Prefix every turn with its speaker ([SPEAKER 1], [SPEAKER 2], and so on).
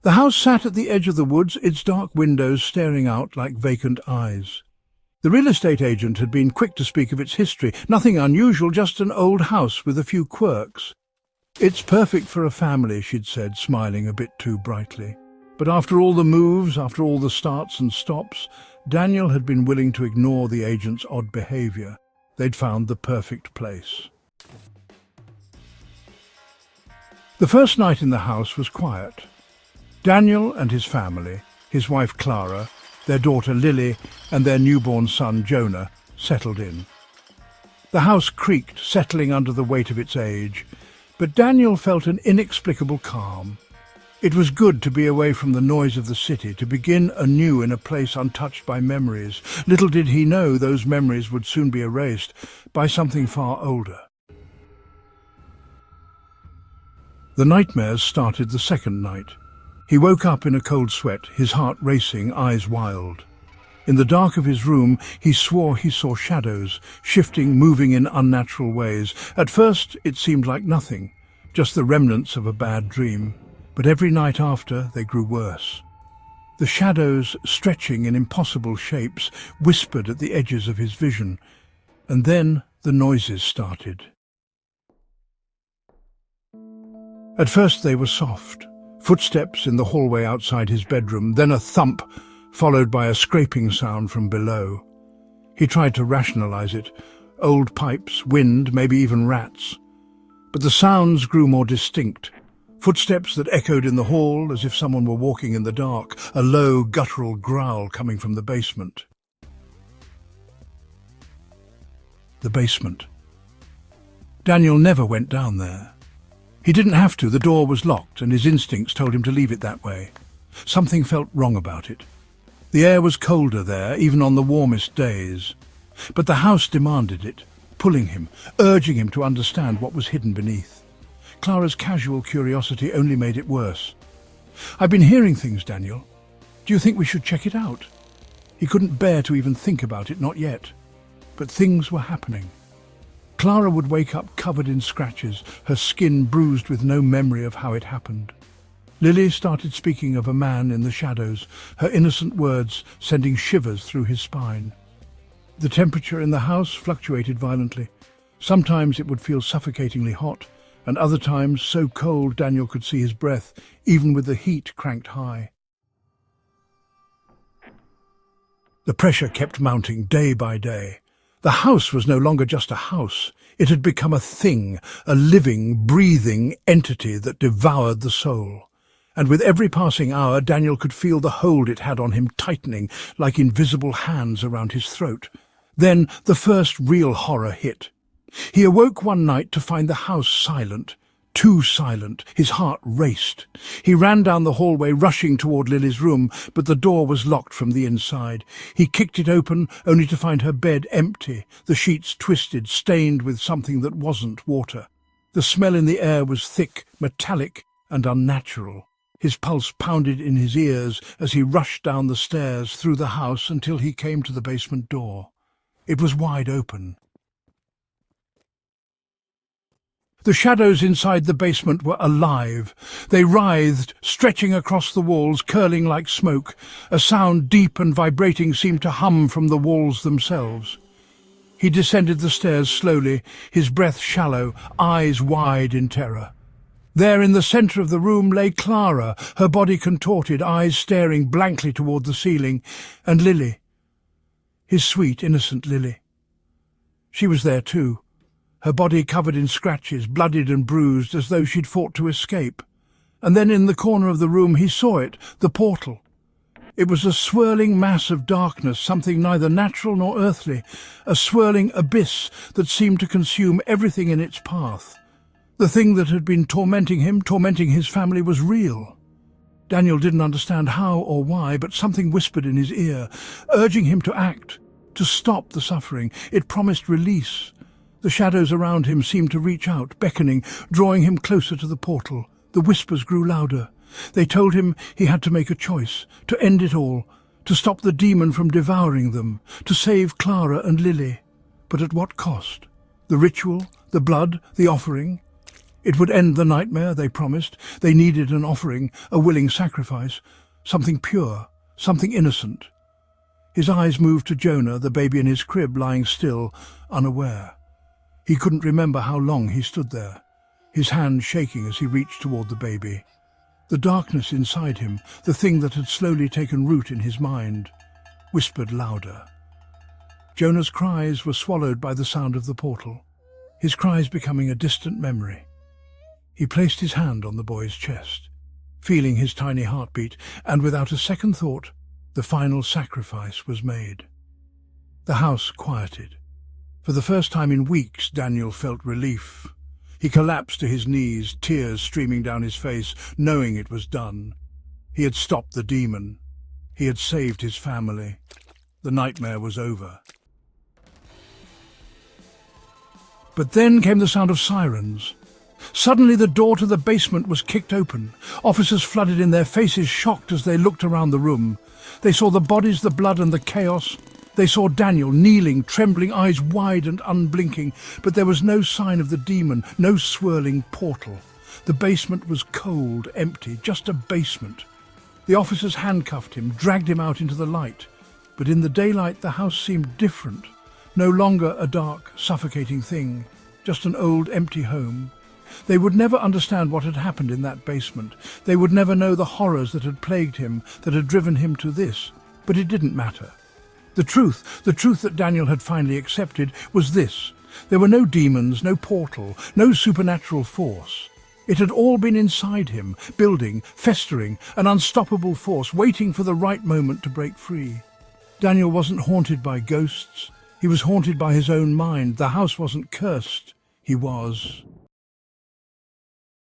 [SPEAKER 1] The house sat at the edge of the woods, its dark windows staring out like vacant eyes. The real estate agent had been quick to speak of its history. Nothing unusual, just an old house with a few quirks. "It's perfect for a family," she'd said, smiling a bit too brightly. But after all the moves, after all the starts and stops, Daniel had been willing to ignore the agent's odd behavior. They'd found the perfect place. The first night in the house was quiet. Daniel and his family, his wife Clara, their daughter Lily, and their newborn son Jonah settled in. The house creaked, settling under the weight of its age, but Daniel felt an inexplicable calm. It was good to be away from the noise of the city, to begin anew in a place untouched by memories. Little did he know those memories would soon be erased by something far older. The nightmares started the second night. He woke up in a cold sweat, his heart racing, eyes wild. In the dark of his room, he swore he saw shadows, shifting, moving in unnatural ways. At first, it seemed like nothing, just the remnants of a bad dream. But every night after, they grew worse. The shadows, stretching in impossible shapes, whispered at the edges of his vision. And then the noises started. At first they were soft. Footsteps in the hallway outside his bedroom, then a thump, followed by a scraping sound from below. He tried to rationalize it. Old pipes, wind, maybe even rats. But the sounds grew more distinct. Footsteps that echoed in the hall as if someone were walking in the dark, a low, guttural growl coming from the basement. The basement. Daniel never went down there. He didn't have to. The door was locked, and his instincts told him to leave it that way. Something felt wrong about it. The air was colder there, even on the warmest days. But the house demanded it, pulling him, urging him to understand what was hidden beneath. Clara's casual curiosity only made it worse. "I've been hearing things, Daniel. Do you think we should check it out?" He couldn't bear to even think about it, not yet. But things were happening. Clara would wake up covered in scratches, her skin bruised with no memory of how it happened. Lily started speaking of a man in the shadows, her innocent words sending shivers through his spine. The temperature in the house fluctuated violently. Sometimes it would feel suffocatingly hot, and other times so cold Daniel could see his breath, even with the heat cranked high. The pressure kept mounting day by day. The house was no longer just a house. It had become a thing, a living, breathing entity that devoured the soul. And with every passing hour, Daniel could feel the hold it had on him tightening like invisible hands around his throat. Then the first real horror hit. He awoke one night to find the house silent, too silent. His heart raced. He ran down the hallway, rushing toward Lily's room, but the door was locked from the inside. He kicked it open, only to find her bed empty, the sheets twisted, stained with something that wasn't water. The smell in the air was thick, metallic, and unnatural. His pulse pounded in his ears as he rushed down the stairs through the house until he came to the basement door. It was wide open. The shadows inside the basement were alive. They writhed, stretching across the walls, curling like smoke. A sound deep and vibrating seemed to hum from the walls themselves. He descended the stairs slowly, his breath shallow, eyes wide in terror. There in the centre of the room lay Clara, her body contorted, eyes staring blankly toward the ceiling, and Lily. His sweet, innocent Lily. She was there too. Her body covered in scratches, bloodied and bruised, as though she'd fought to escape. And then in the corner of the room he saw it, the portal. It was a swirling mass of darkness, something neither natural nor earthly, a swirling abyss that seemed to consume everything in its path. The thing that had been tormenting him, tormenting his family, was real. Daniel didn't understand how or why, but something whispered in his ear, urging him to act, to stop the suffering. It promised release. The shadows around him seemed to reach out, beckoning, drawing him closer to the portal. The whispers grew louder. They told him he had to make a choice, to end it all, to stop the demon from devouring them, to save Clara and Lily. But at what cost? The ritual, the blood, the offering? It would end the nightmare, they promised. They needed an offering, a willing sacrifice, something pure, something innocent. His eyes moved to Jonah, the baby in his crib, lying still, unaware. He couldn't remember how long he stood there, his hand shaking as he reached toward the baby. The darkness inside him, the thing that had slowly taken root in his mind, whispered louder. Jonah's cries were swallowed by the sound of the portal, his cries becoming a distant memory. He placed his hand on the boy's chest, feeling his tiny heartbeat, and without a second thought, the final sacrifice was made. The house quieted. For the first time in weeks, Daniel felt relief. He collapsed to his knees, tears streaming down his face, knowing it was done. He had stopped the demon. He had saved his family. The nightmare was over. But then came the sound of sirens. Suddenly the door to the basement was kicked open. Officers flooded in, their faces shocked as they looked around the room. They saw the bodies, the blood and the chaos. They saw Daniel kneeling, trembling, eyes wide and unblinking, but there was no sign of the demon, no swirling portal. The basement was cold, empty, just a basement. The officers handcuffed him, dragged him out into the light. But in the daylight the house seemed different. No longer a dark, suffocating thing, just an old, empty home. They would never understand what had happened in that basement. They would never know the horrors that had plagued him, that had driven him to this. But it didn't matter. The truth that Daniel had finally accepted, was this. There were no demons, no portal, no supernatural force. It had all been inside him, building, festering, an unstoppable force, waiting for the right moment to break free. Daniel wasn't haunted by ghosts. He was haunted by his own mind. The house wasn't cursed. He was.